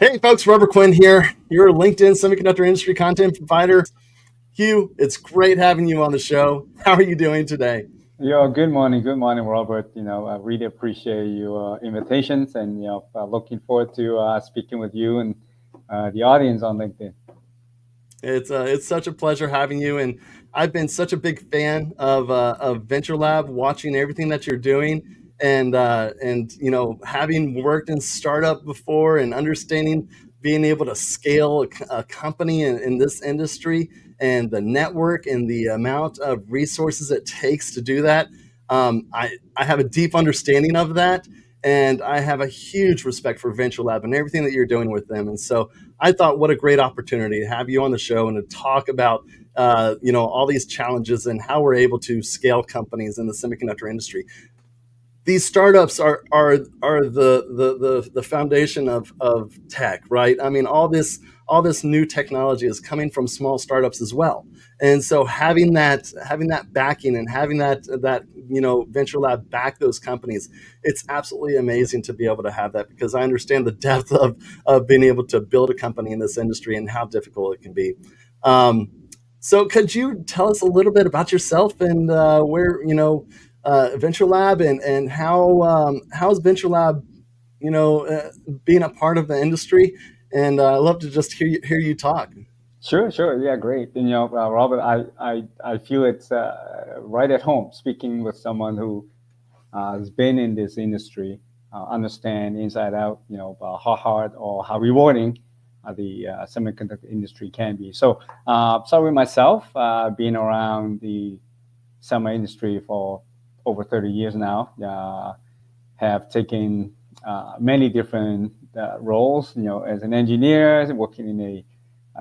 Hey folks, Robert Quinn here, your LinkedIn semiconductor industry content provider. Hugh, it's great having you on the show. How are you doing today? Good morning, Robert. I really appreciate your invitations, and looking forward to speaking with you and the audience on LinkedIn. It's such a pleasure having you, and I've been such a big fan of Venture Lab, watching everything that you're doing, and having worked in startup before and understanding being able to scale a company in this industry and the network and the amount of resources it takes to do that. I have a deep understanding of that, and I have a huge respect for Venture Lab and everything that you're doing with them, and so. I thought, what a great opportunity to have you on the show and to talk about, all these challenges and how we're able to scale companies in the semiconductor industry. These startups are the foundation of tech, right? I mean, all this new technology is coming from small startups as well, and so having that backing and having that venture lab back those companies, it's absolutely amazing to be able to have that because I understand the depth of being able to build a company in this industry and how difficult it can be. Um, so, could you tell us a little bit about yourself and where Venture Lab and how's Venture Lab, being a part of the industry? And I love to just hear you talk. Sure, yeah, great. Robert, I feel it's right at home speaking with someone who has been in this industry, understand inside out, about how hard or how rewarding the semiconductor industry can be. So, starting with myself, being around the semi industry for over 30 years now. Have taken many different roles, as an engineer, working in a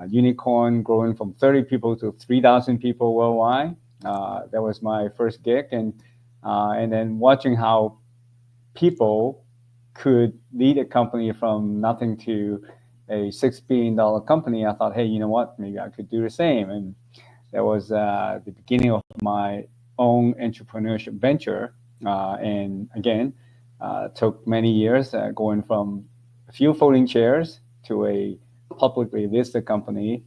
unicorn growing from 30 people to 3,000 people worldwide. That was my first gig, and then watching how people could lead a company from nothing to a $6 billion company. I thought, hey, you know what? Maybe I could do the same. And that was the beginning of my own entrepreneurship venture. And again, took many years, going from a few folding chairs to a publicly listed company.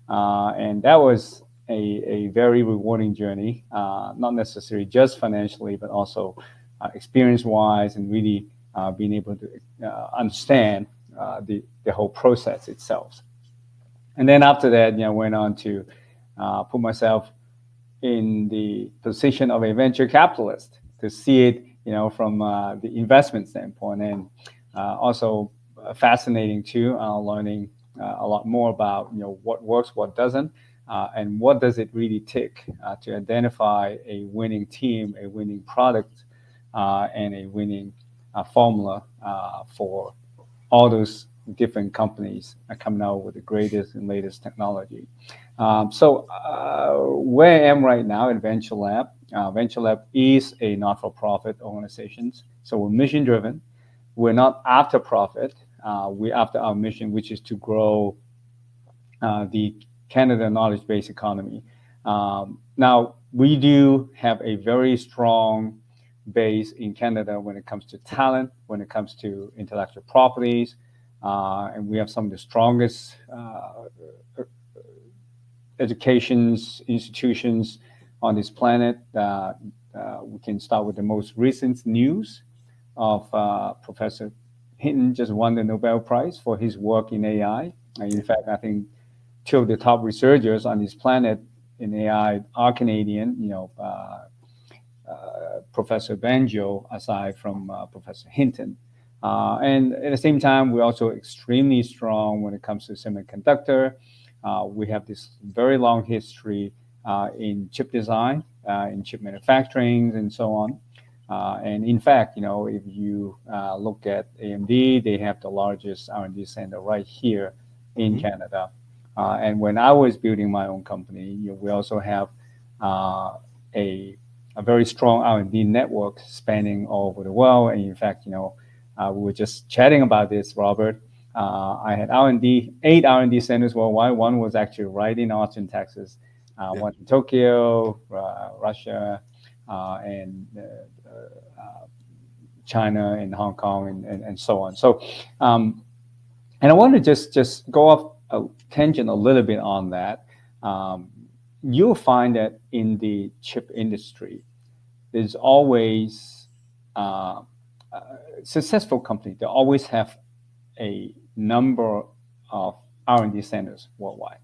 And that was a very rewarding journey, not necessarily just financially, but also experience wise, and really being able to understand the whole process itself. And then after that, went on to put myself in the position of a venture capitalist to see it, from the investment standpoint, and also fascinating too, learning a lot more about what works, what doesn't, and what does it really take to identify a winning team, a winning product, and a winning formula for all those different companies are coming out with the greatest and latest technology. So where I am right now at Venture Lab, Venture Lab is a not-for-profit organization. So we're mission-driven. We're not after profit. We're after our mission, which is to grow the Canada knowledge-based economy. Now, we do have a very strong base in Canada when it comes to talent, when it comes to intellectual properties, and we have some of the strongest educations institutions on this planet. We can start with the most recent news of Professor Hinton just won the Nobel Prize for his work in AI. In fact, I think two of the top researchers on this planet in AI are Canadian. Professor Banjo, aside from Professor Hinton. And at the same time, we're also extremely strong when it comes to semiconductor. We have this very long history in chip design, in chip manufacturing, and so on. And in fact, if you look at AMD, they have the largest R&D center right here in Canada. And when I was building my own company, we also have a very strong R&D network spanning all over the world. And in fact, we were just chatting about this, Robert. I had R&D, 8 R&D centers worldwide. One was actually right in Austin, Texas. One in Tokyo, Russia, and China and Hong Kong, and so on. So And I want to just go off a tangent a little bit on that. Um, you'll find that in the chip industry, there's always uh, successful companies. They always have a number of R&D centers worldwide,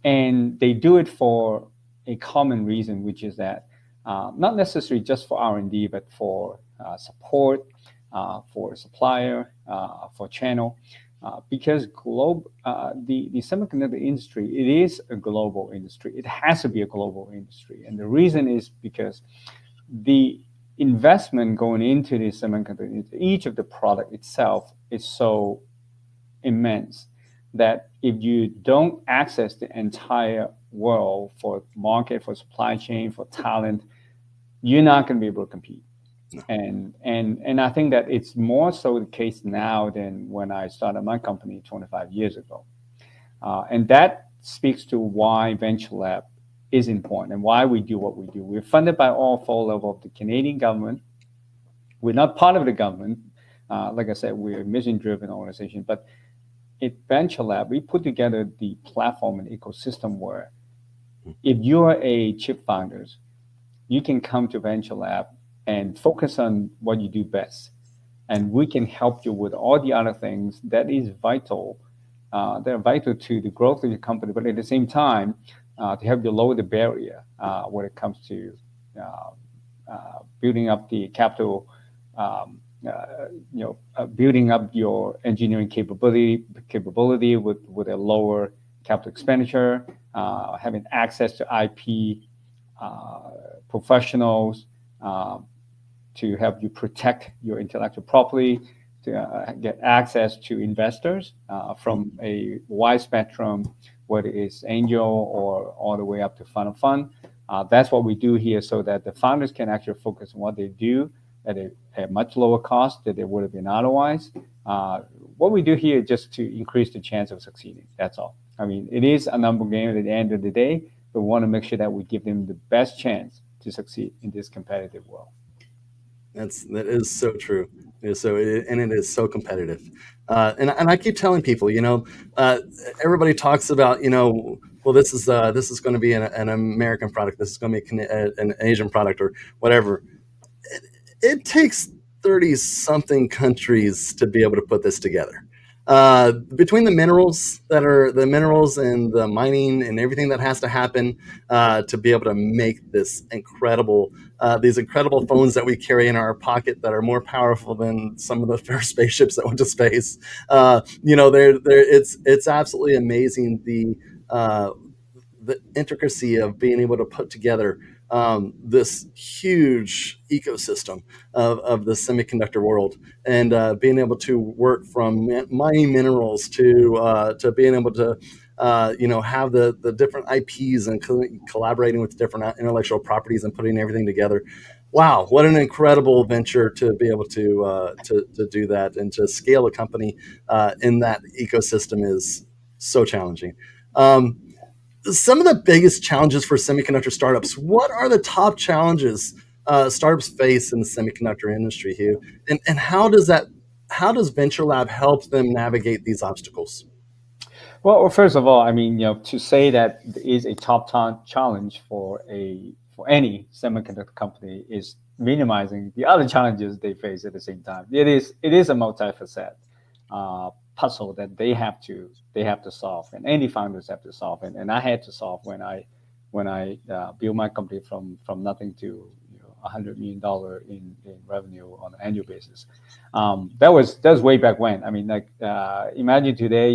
and they do it for a common reason, which is that not necessarily just for R&D, but for support, for supplier, for channel, because the semiconductor industry, it is a global industry. It has to be a global industry, and the reason is because the investment going into the semiconductor, each of the product itself is so immense that if you don't access the entire world for market, for supply chain, for talent, you're not going to be able to compete. No. And I think that it's more so the case now than when I started my company 25 years ago. And that speaks to why Venture Lab is important and why we do what we do. We're funded by all four levels of the Canadian government. We're not part of the government. Like I said, we're a mission-driven organization. But at Venture Lab, we put together the platform and ecosystem where if you're a chip founders, you can come to Venture Lab and focus on what you do best. And we can help you with all the other things that is vital. They're vital to the growth of your company, but at the same time, to help you lower the barrier when it comes to building up the capital, building up your engineering capability with a lower capital expenditure, having access to IP professionals to help you protect your intellectual property, to get access to investors from a wide spectrum, whether it's angel or all the way up to fund of fund. That's what we do here so that the founders can actually focus on what they do at a much lower cost than they would have been otherwise. What we do here is just to increase the chance of succeeding. That's all. I mean, it is a number game at the end of the day, but we want to make sure that we give them the best chance to succeed in this competitive world. That is so true. And it is so competitive. And I keep telling people, uh, everybody talks about, well, this is going to be an American product. This is going to be an Asian product or whatever. It takes 30 something countries to be able to put this together. Between the minerals and the mining and everything that has to happen to be able to make these incredible phones that we carry in our pocket that are more powerful than some of the first spaceships that went to space. It's absolutely amazing uh, the intricacy of being able to put together this huge ecosystem of the semiconductor world, and being able to work from mining minerals to being able to have the different IPs and collaborating with different intellectual properties and putting everything together. Wow, what an incredible venture to be able to do that and to scale a company in that ecosystem is so challenging. Um, some of the biggest challenges for semiconductor startups. What are the top challenges startups face in the semiconductor industry, Hugh? And how does Venture Lab help them navigate these obstacles? Well, first of all, I mean, to say that is a challenge for any semiconductor company is minimizing the other challenges they face at the same time. It is a multifaceted puzzle that they have to solve, and any founders have to solve, and I had to solve when I built my company from nothing to $100 million in revenue on an annual basis. That was way back when. I mean, like imagine today,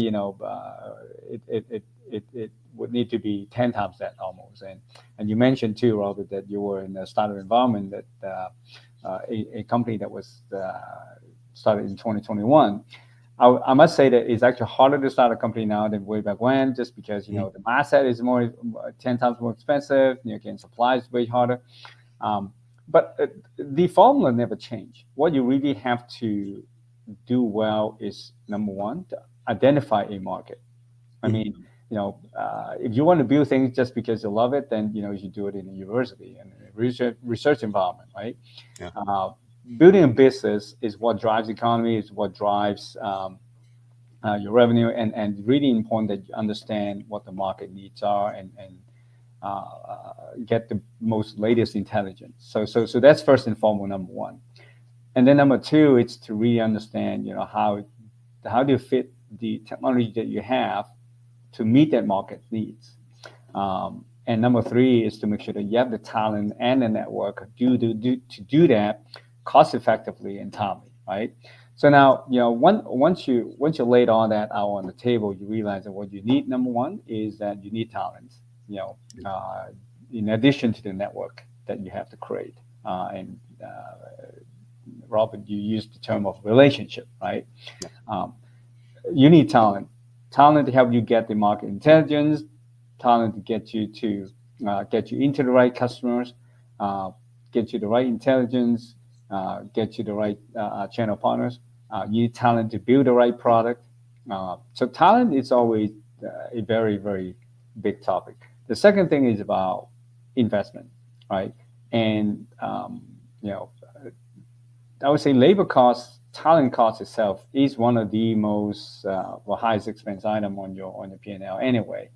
it would need to be 10 times that almost. And you mentioned too, Robert, that you were in a startup environment that a company that was started in 2021. I must say that it's actually harder to start a company now than way back when, just because the asset is more 10 times more expensive. Again, supply is way harder. Um, but the formula never changed. What you really have to do well is number one, to identify a market. I mean, if you want to build things just because you love it, then you should do it in a university and a research environment, right? Yeah. Building a business is what drives the economy, is what drives your revenue, and really important that you understand what the market needs are, and get the most latest intelligence. So that's first and foremost, number one. And then number two, it's to really understand, how do you fit the technology that you have to meet that market needs. And number three is to make sure that you have the talent and the network to do that cost effectively and timely, right? So now, once you laid all that out on the table, you realize that what you need, number one, is that you need talent, you know, uh, in addition to the network that you have to create. And Robert, you used the term of relationship, right? Yeah. Um, you need talent to help you get the market intelligence, talent to get you into the right customers, uh, get you the right intelligence, get you the right channel partners. You need talent to build the right product. So talent is always a very, very big topic. The second thing is about investment, right? And you know I would say labor costs, talent cost itself is one of the most highest expense item on your P&L anyway.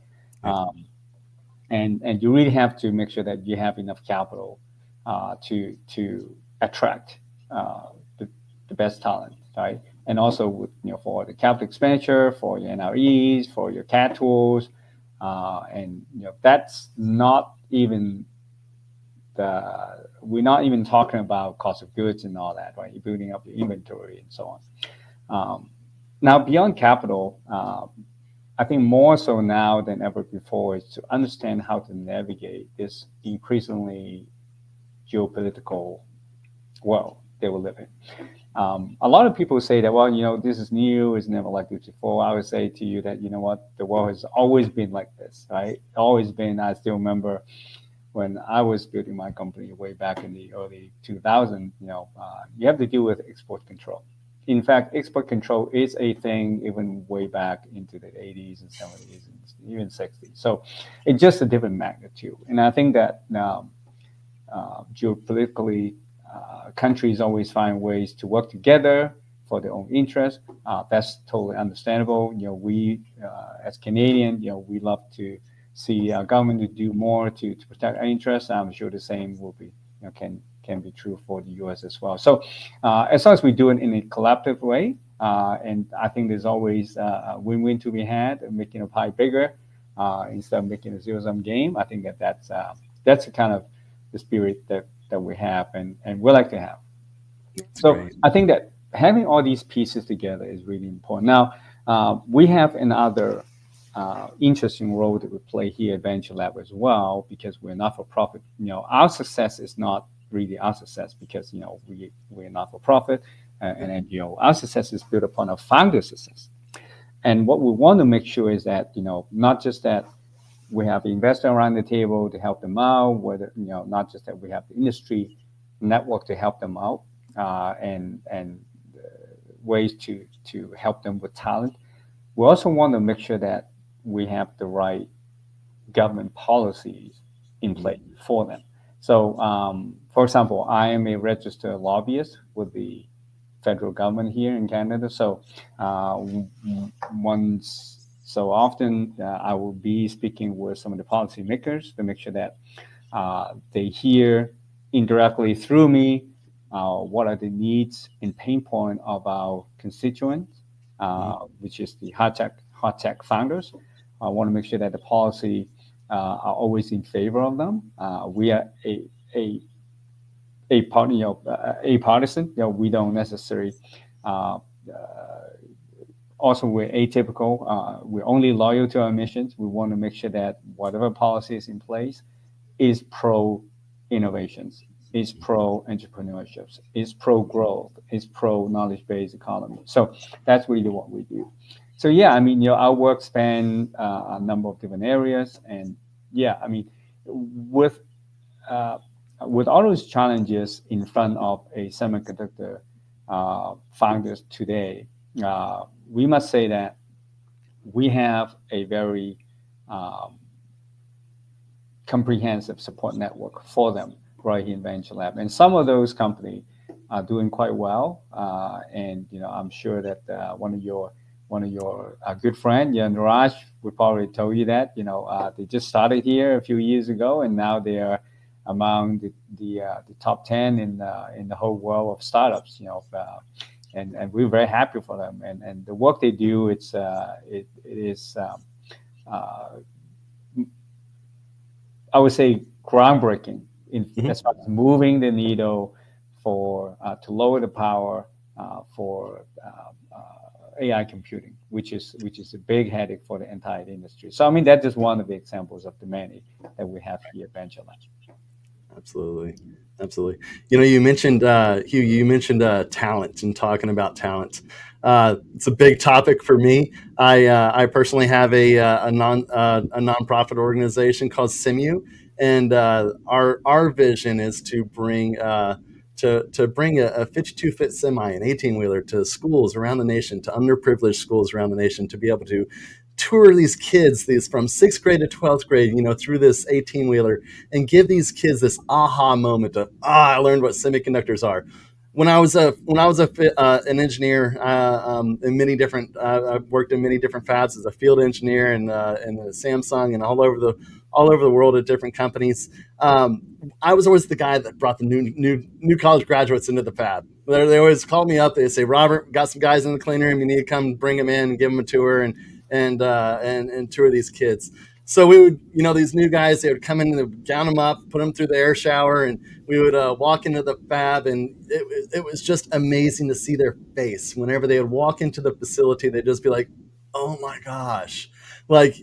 Yeah. Um, and you really have to make sure that you have enough capital to attract uh, the, the best talent, right? And also for the capital expenditure, for your NREs, for your CAD tools, and that's not even we're not even talking about cost of goods and all that, right? You're building up your inventory and so on. Now, beyond capital, I think more so now than ever before is to understand how to navigate this increasingly geopolitical world that we live in. A lot of people say that, well, this is new, it's never like this before. I would say to you that, what, the world has always been like this, right? Always been. I still remember when I was building my company way back in the early 2000s, you have to deal with export control. In fact, export control is a thing even way back into the 80s and 70s and even 60s. So it's just a different magnitude. And I think that now geopolitically, countries always find ways to work together for their own interests. That's totally understandable. We as Canadian, we love to see our government to do more to protect our interests. I'm sure the same will be can be true for the U.S. as well. So as long as we do it in a collaborative way, and I think there's always a win-win to be had, making a pie bigger instead of making a zero-sum game. I think that's the kind of the spirit that we have and we like to have. That's So great. I think that having all these pieces together is really important. Now, we have another interesting role that we play here at Venture Lab as well, because we're not for profit. Our success is not really our success because we're not for profit, and then our success is built upon our founder success. And what we want to make sure is that not just that we have investors around the table to help them out, whether not just that we have the industry network to help them out, and ways to help them with talent. We also want to make sure that we have the right government policies in Mhm. place for them. So, for example, I am a registered lobbyist with the federal government here in Canada. So, once so often, I will be speaking with some of the policymakers to make sure that they hear indirectly through me what are the needs and pain point of our constituents, Mhm. which is the hot tech founders. I want to make sure that the policy are always in favor of them. We are a a part, a partisan. We don't necessarily. Uh, Also, we're atypical. We're only loyal to our missions. We want to make sure that whatever policy is in place is pro innovations, is pro entrepreneurships, is pro growth, is pro knowledge based economy. So that's really what we do. So yeah, I mean, our work span a number of different areas, and yeah, I mean, with uh, with all those challenges in front of a semiconductor founders today, we must say that we have a very um, comprehensive support network for them right here in Venture Lab. And some of those companies are doing quite well. And I'm sure that one of your good friend, yeah, Niraj, would probably tell you that. They just started here a few years ago, and now they are among the top 10 in the whole world of startups. And we're very happy for them. And the work they do, it is uh, I would say groundbreaking in Mhm. as far as moving the needle for to lower the power for AI computing, which is a big headache for the entire industry. So I mean that's just one of the examples of the many that we have here at Venture Lab. Absolutely. Absolutely. You mentioned, Hugh, you mentioned talent and talking about talent. It's a big topic for me. I personally have a nonprofit organization called Simu, and our vision is to bring a 52 foot semi, an 18 wheeler, to schools around the nation, to underprivileged schools around the nation, to be able to tour these kids, these from sixth grade to 12th grade, through this 18 wheeler, and give these kids this aha moment of, I learned what semiconductors are. When I was an engineer in many different, I've worked in many different fabs as a field engineer and Samsung and all over the world at different companies. I was always the guy that brought the new college graduates into the fab. They always call me up. They say, "Robert, got some guys in the clean room. You need to come bring them in and give them a tour and tour these kids." So we would, these new guys, they would come in and they would gown them up, put them through the air shower, and we would walk into the fab, and it was just amazing to see their face whenever they would walk into the facility. They'd just be like, "Oh my gosh!" Like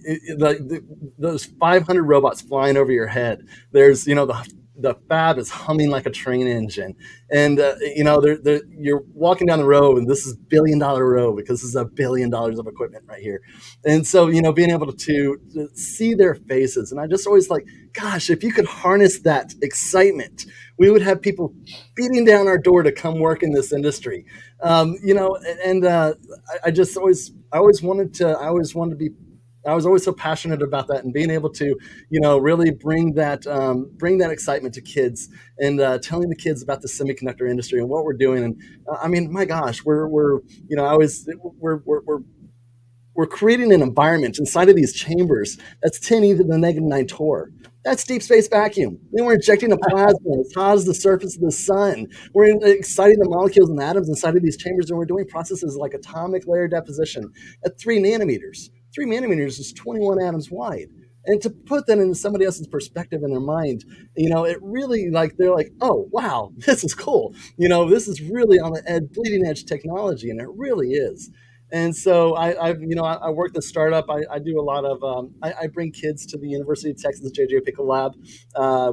those 500 robots flying over your head. There's, the fab is humming like a train engine, and you're walking down the road, and this is $1 billion road because this is $1 billion of equipment right here. And so, being able to see their faces, and I just always like, gosh, if you could harness that excitement, we would have people beating down our door to come work in this industry. And I just I was always so passionate about that, and being able to, really bring that excitement to kids, and telling the kids about the semiconductor industry and what we're doing. And I mean, my gosh, I was, we're creating an environment inside of these chambers that's 10 to the negative 9 torr. That's deep space vacuum. Then we're injecting a plasma as hot as the surface of the sun. We're exciting the molecules and atoms inside of these chambers, and we're doing processes like atomic layer deposition at 3 nanometers. 3 nanometers is 21 atoms wide. And to put that into somebody else's perspective in their mind, it really, like, they're like, oh, wow, this is cool. This is really on the bleeding edge technology, and it really is. And so I work the startup. I do a lot of I bring kids to the University of Texas JJ Pickle Lab.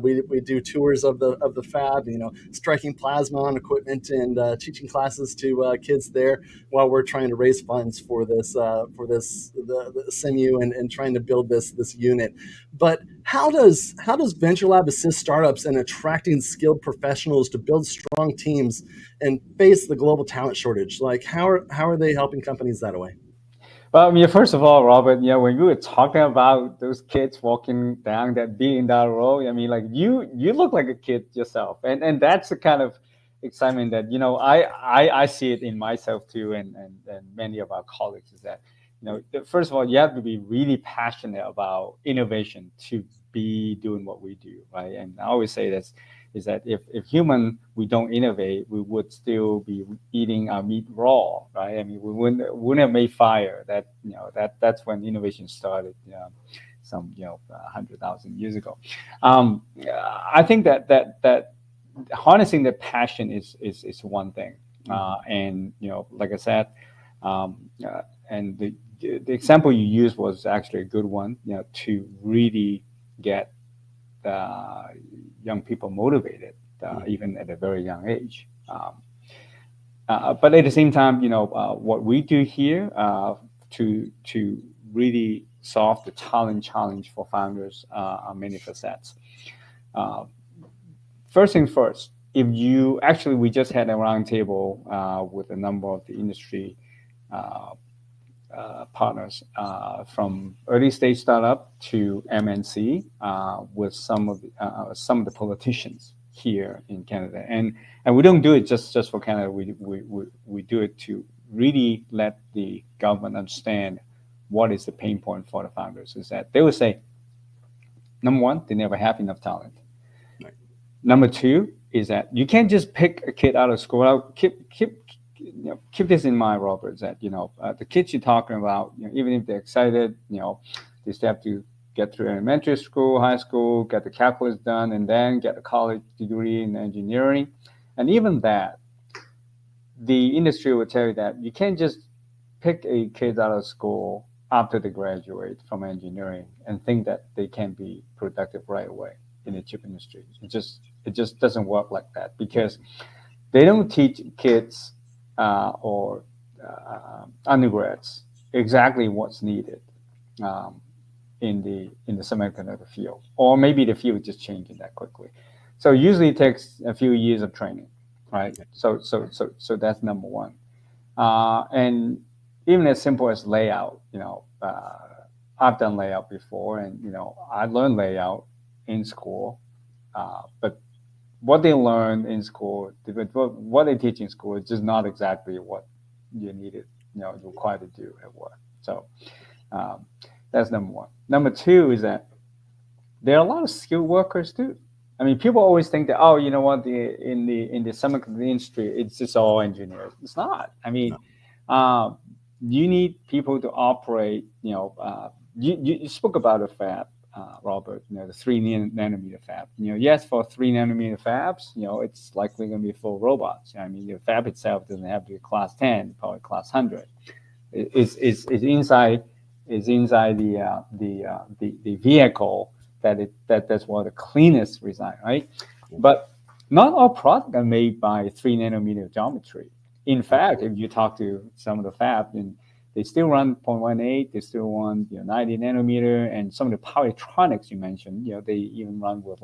We do tours of the fab, striking plasma on equipment, and teaching classes to kids there while we're trying to raise funds for the SIMU, and trying to build this unit. But how does Venture Lab assist startups in attracting skilled professionals to build strong teams and face the global talent shortage? Like, how are they helping companies that way? Well, I mean, first of all, Robert, when you were talking about those kids walking down that $1 billion road, I mean, like you look like a kid yourself, and that's the kind of excitement that I see it in myself too, and many of our colleagues, is that first of all, you have to be really passionate about innovation to be doing what we do, right? And I always say this is that if human we don't innovate, we would still be eating our meat raw, right? I mean, we wouldn't have made fire. That's when innovation started. Some 100,000 years ago. I think that harnessing the passion is one thing, and like I said, and the example you used was actually a good one. To really get young people motivated, even at a very young age. But at the same time, what we do here to really solve the talent challenge for founders are many facets. Uh, First thing first, if you actually, we just had a roundtable with a number of the industry uh, partners from early stage startup to MNC with some of the politicians here in Canada, and we don't do it just for Canada. We do it to really let the government understand what is the pain point for the founders is that they would say, number one, they never have enough talent. Right. Number two is that you can't just pick a kid out of school. Keep this in mind, Robert. That the kids you're talking about, even if they're excited, they still have to get through elementary school, high school, get the calculus done, and then get a college degree in engineering. And even that, the industry will tell you that you can't just pick a kid out of school after they graduate from engineering and think that they can be productive right away in the chip industry. It just doesn't work like that because they don't teach kids or undergrads exactly what's needed um, in the semiconductor field, or maybe the field is just changing that quickly. So usually it takes a few years of training, right? So that's number one. And even as simple as layout, I've done layout before, and I learned layout in school, but what they learn in school, what they teach in school, is just not exactly what you needed, you're required to do at work. So um, that's number one. Number two is that there are a lot of skilled workers too. I mean, people always think that, oh, you know what, in the semiconductor industry, it's just all engineers. It's not. I mean, No. uh, you need people to operate. You spoke about a fab, Robert. The 3 nanometer fab. Yes, for 3 nanometer fabs, it's likely going to be full robots. I mean, the fab itself doesn't have to be class 10, probably class 100. It's inside the vehicle that's what the cleanest design, right? But not all products are made by 3 nanometer geometry. In fact, if you talk to some of the fab, and they still run 0.18, they still run 90 nanometer, and some of the power electronics you mentioned, they even run with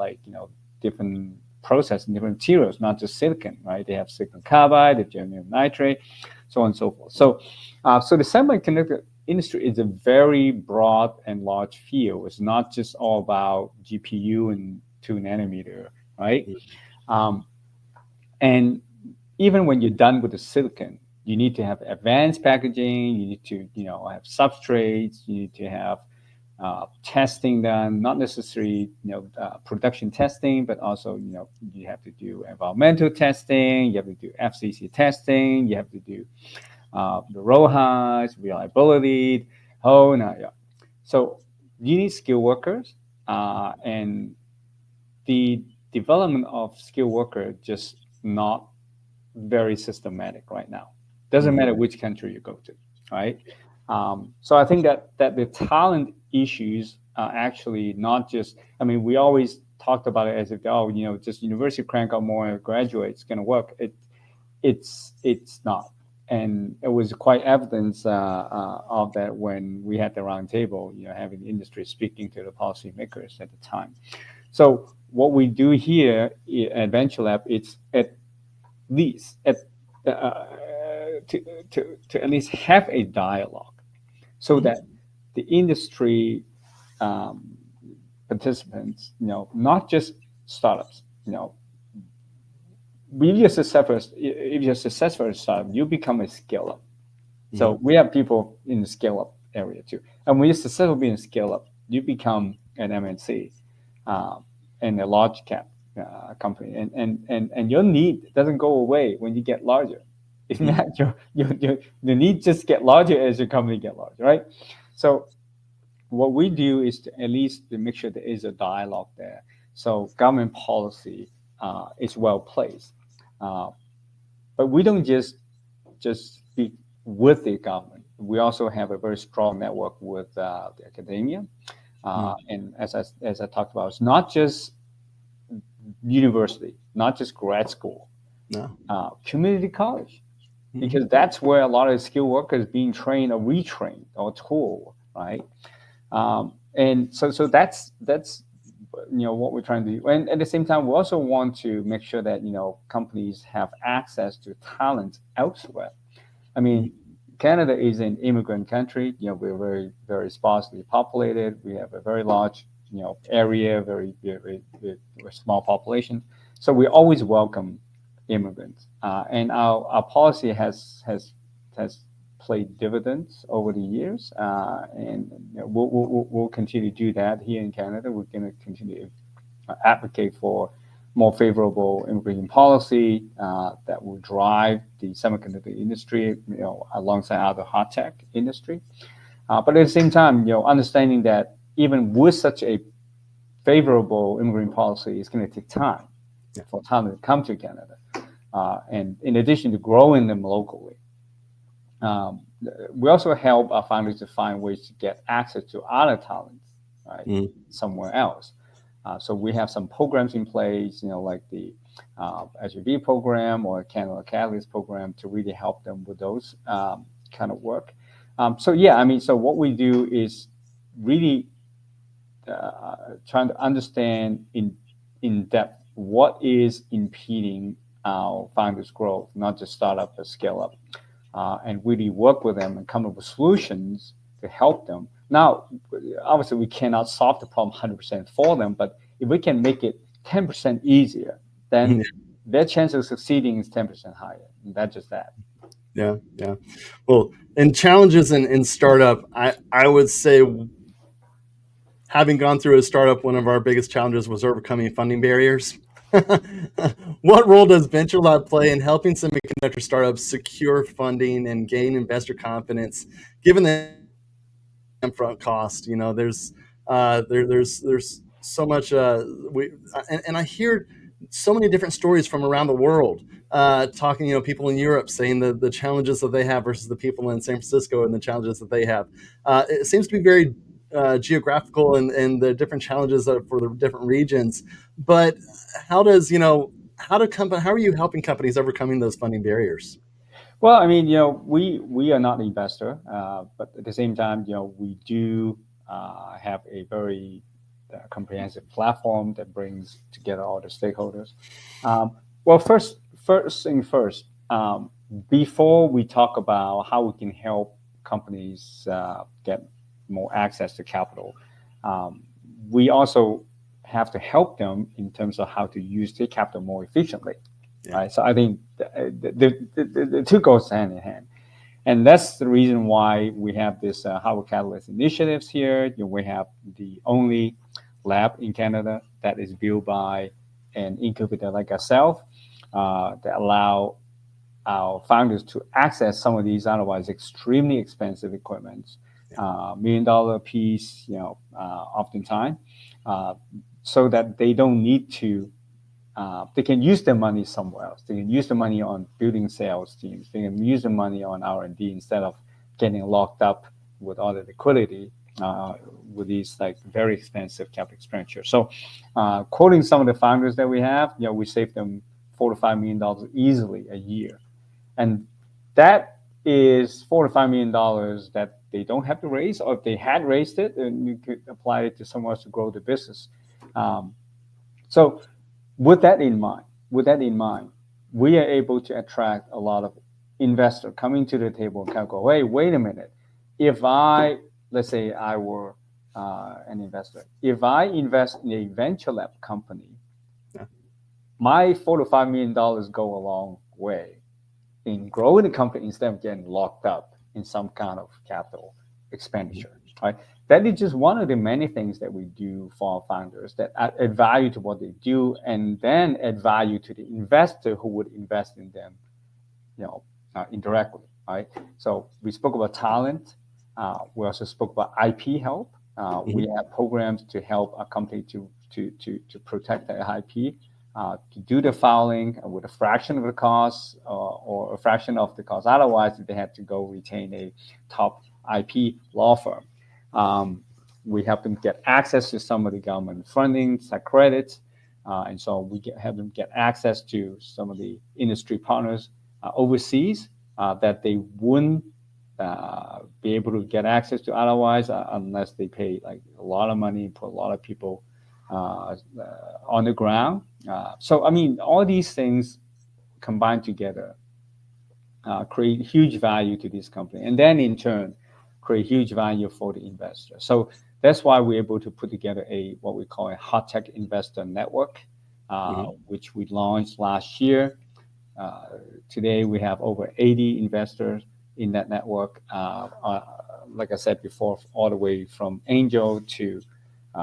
different process and different materials, not just silicon, right? They have silicon carbide, they have germanium nitrate, so on and so forth. So the semiconductor industry is a very broad and large field. It's not just all about GPU and 2 nanometer, right? Um, and even when you're done with the silicon, you need to have advanced packaging. You need to, have substrates. You need to have testing done, not necessarily, production testing, but also, you have to do environmental testing. You have to do FCC testing. You have to do the ROHS, reliability, oh, no, yeah. So you need skilled workers, and the development of skilled worker just not very systematic right now. Doesn't matter which country you go to, right? So I think that the talent issues are actually not just. I mean, we always talked about it as if, oh, just university crank out more graduates going to work. It's not, and it was quite evidence of that when we had the roundtable, having the industry speaking to the policymakers at the time. So what we do here at Venture Lab, it's at least uh, to at least have a dialogue, so that the industry um, participants, not just startups, if you're successful at startup, you become a scale up. So we have people in the scale up area too. And when you're successful being a scale up, you become an MNC and a large cap company. And your need doesn't go away when you get larger. In fact, your need just get larger as your company get larger, right? So what we do is to at least to make sure there is a dialogue there. So government policy is well placed. Uh, but we don't just speak with the government. We also have a very strong network with the academia. And as I talked about, it's not just university, not just grad school, No. community college, because that's where a lot of skilled workers being trained or retrained or tooled, right? And so that's what we're trying to do. And at the same time, we also want to make sure that companies have access to talent elsewhere. I mean, Canada is an immigrant country. We're very, very sparsely populated. We have a very large, area, very small population. So we always welcome immigrants. And our policy has has played dividends over the years, and we'll continue to do that here in Canada. We're going to continue to advocate for more favorable immigration policy that will drive the semiconductor industry, alongside other hot tech industry. But at the same time, understanding that even with such a favorable immigrant policy, it's going to take time for talent to come to Canada. And in addition to growing them locally, we also help our founders to find ways to get access to other talents, right, somewhere else. So we have some programs in place, like the SUV program or Canada Catalyst program to really help them with those kind of work. So what we do is really trying to understand in depth what is impeding our founders' growth, not just startup but scale up, and really work with them and come up with solutions to help them. Now, obviously, we cannot solve the problem 100% for them, but if we can make it 10% easier, then their chance of succeeding is 10% higher. And that's just that. Yeah. Well, and challenges in startup, I would say, having gone through a startup, one of our biggest challenges was overcoming funding barriers. What role does Venture Lab play in helping semiconductor startups secure funding and gain investor confidence, given the upfront cost? There's so much. And I hear so many different stories from around the world, talking, people in Europe saying the challenges that they have versus the people in San Francisco and the challenges that they have. It seems to be very geographical and the different challenges for the different regions. But how are you helping companies overcoming those funding barriers? Well, I mean, we are not an investor, but at the same time, we do have a very comprehensive platform that brings together all the stakeholders. Well, first thing first, before we talk about how we can help companies get more access to capital, we also have to help them in terms of how to use their capital more efficiently. Right? So I think the two goes hand in hand. And that's the reason why we have this Howard Catalyst initiatives here. We have the only lab in Canada that is built by an incubator like ourselves that allow our founders to access some of these otherwise extremely expensive equipments, $1 million a piece, oftentimes, so that they don't need to. They can use their money somewhere else. They can use the money on building sales teams. They can use the money on R&D instead of getting locked up with all the liquidity with these like very expensive capital expenditures. So, quoting some of the founders that we have, we save them $4 to $5 million easily a year, and that is $4 to $5 million that they don't have to raise, or if they had raised it, then you could apply it to somewhere else to grow the business. So. With that in mind, we are able to attract a lot of investors coming to the table and kind of go, hey, wait a minute. Let's say I were an investor, if I invest in a venture lab company, my $4 to $5 million go a long way in growing the company instead of getting locked up in some kind of capital expenditure, right? That is just one of the many things that we do for our founders that add value to what they do, and then add value to the investor who would invest in them, indirectly, right? So we spoke about talent. We also spoke about IP help. We have programs to help a company to protect their IP, to do the filing with a fraction of the cost or a fraction of the cost. Otherwise, they have to go retain a top IP law firm. We help them get access to some of the government funding, tax credits, and so we have them get access to some of the industry partners overseas that they wouldn't be able to get access to otherwise unless they pay like a lot of money, put a lot of people on the ground. So, I mean, all these things combined together create huge value to this company, and then in turn create huge value for the investor. So that's why we're able to put together what we call a hot tech investor network, which we launched last year. Today we have over 80 investors in that network. Like I said before, all the way from angel to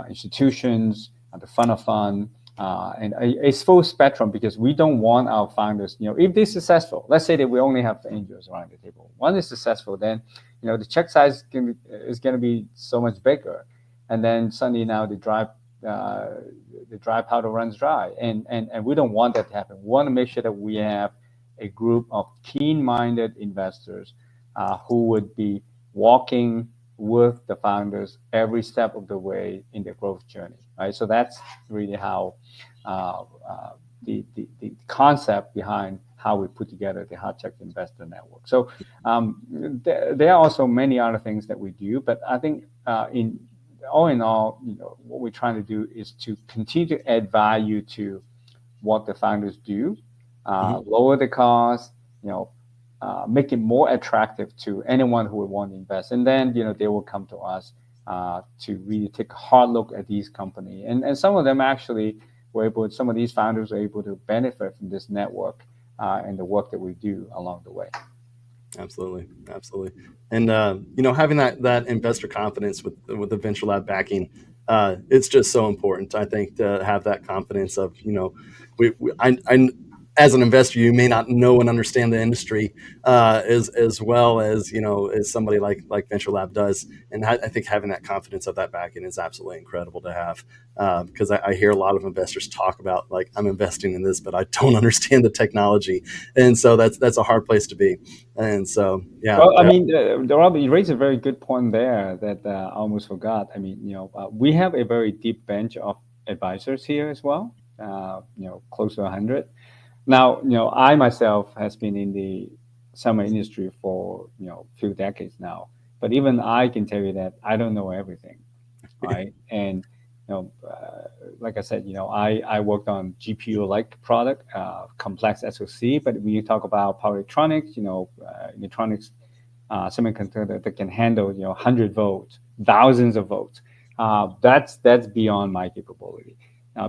institutions, the fund of fund, and a full spectrum, because we don't want our founders, if they're successful, let's say that we only have angels around the table. One is successful, then, the check size is going to be so much bigger. And then suddenly now uh, the dry powder runs dry. And we don't want that to happen. We want to make sure that we have a group of keen-minded investors who would be walking with the founders every step of the way in their growth journey, right? So that's really how uh, uh, the concept behind how we put together the Hot Check Investor Network. So there are also many other things that we do, but I think in all, what we're trying to do is to continue to add value to what the founders do, Mhm. lower the cost, make it more attractive to anyone who would want to invest. And then, they will come to us to really take a hard look at these companies. And some of them actually some of these founders are able to benefit from this network and the work that we do along the way. Absolutely, absolutely. And having that investor confidence with the venture lab backing, it's just so important. I think to have that confidence of I as an investor, you may not know and understand the industry as well as as somebody like Venture Lab does, and I think having that confidence of that backing is absolutely incredible to have. Because I hear a lot of investors talk about, like, I'm investing in this, but I don't understand the technology, and so that's a hard place to be. And so, yeah, Well, I mean, Rob, you raised a very good point there that I almost forgot. I mean, we have a very deep bench of advisors here as well. Close to 100. Now, I myself has been in the summer industry for a few decades now, but even I can tell you that I don't know everything, right? And like I said, I worked on GPU like product, complex SoC. But when you talk about power electronics, electronics semiconductor that can handle 100 volts, thousands of volts. That's beyond my capability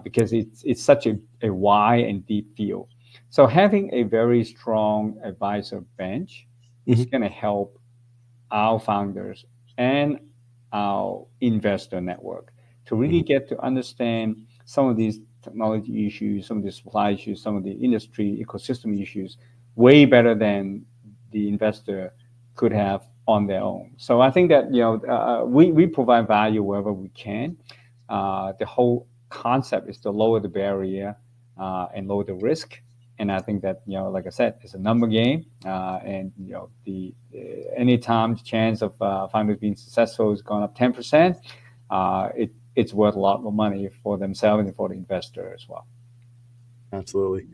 because it's such a wide and deep field. So having a very strong advisor bench is mhm, going to help our founders and our investor network to really mhm, get to understand some of these technology issues, some of the supply issues, some of the industry ecosystem issues way better than the investor could have on their own. So I think that we provide value wherever we can. The whole concept is to lower the barrier and lower the risk. And I think that like I said, it's a number game, and the anytime the chance of founders being successful has gone up 10%, it's worth a lot more money for themselves and for the investor as well. absolutely.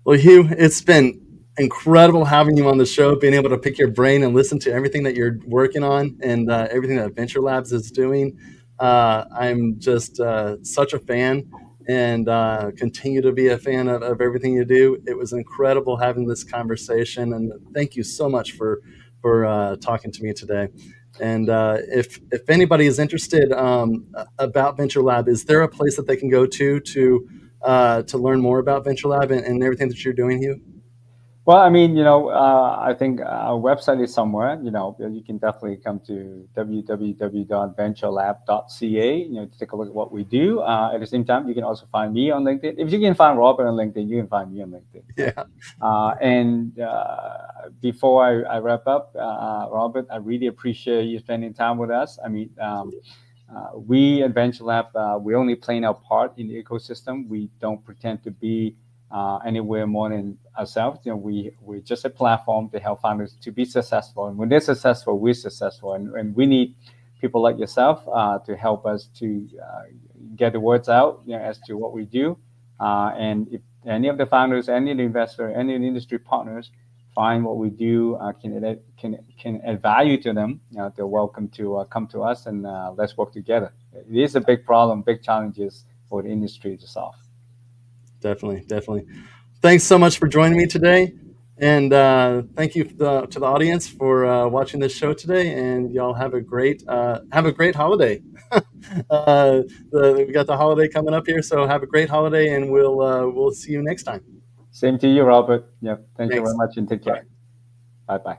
Well, Hugh, it's been incredible having you on the show, being able to pick your brain and listen to everything that you're working on and everything that Venture Labs is doing. I'm just such a fan and continue to be a fan of everything you do. It was incredible having this conversation, and thank you so much for talking to me today. And if anybody is interested about Venture Lab, is there a place that they can go to learn more about Venture Lab and everything that you're doing, Hugh? Well, I mean, I think our website is somewhere. You can definitely come to www.venturelab.ca, to take a look at what we do. At the same time, you can also find me on LinkedIn. If you can find Robert on LinkedIn, you can find me on LinkedIn, right? Yeah, And before I wrap up, Robert, I really appreciate you spending time with us. I mean, we at Venture Lab, we only playing our part in the ecosystem. We don't pretend to be anywhere more than ourselves. We're just a platform to help founders to be successful. And when they're successful, we're successful. And we need people like yourself to help us to get the words out, as to what we do. And if any of the founders, any of the investors, any of the industry partners find what we do can add value to them, they're welcome to come to us, and let's work together. It is a big problem, big challenges for the industry to solve. definitely, definitely. Thanks so much for joining me today, and thank you to the audience for watching this show today. And y'all have a great holiday. uh, we got the holiday coming up here, so have a great holiday, and we'll see you next time. Same to you, Robert. Yeah, thank you very Thanks. much and take Bye. care. Bye bye.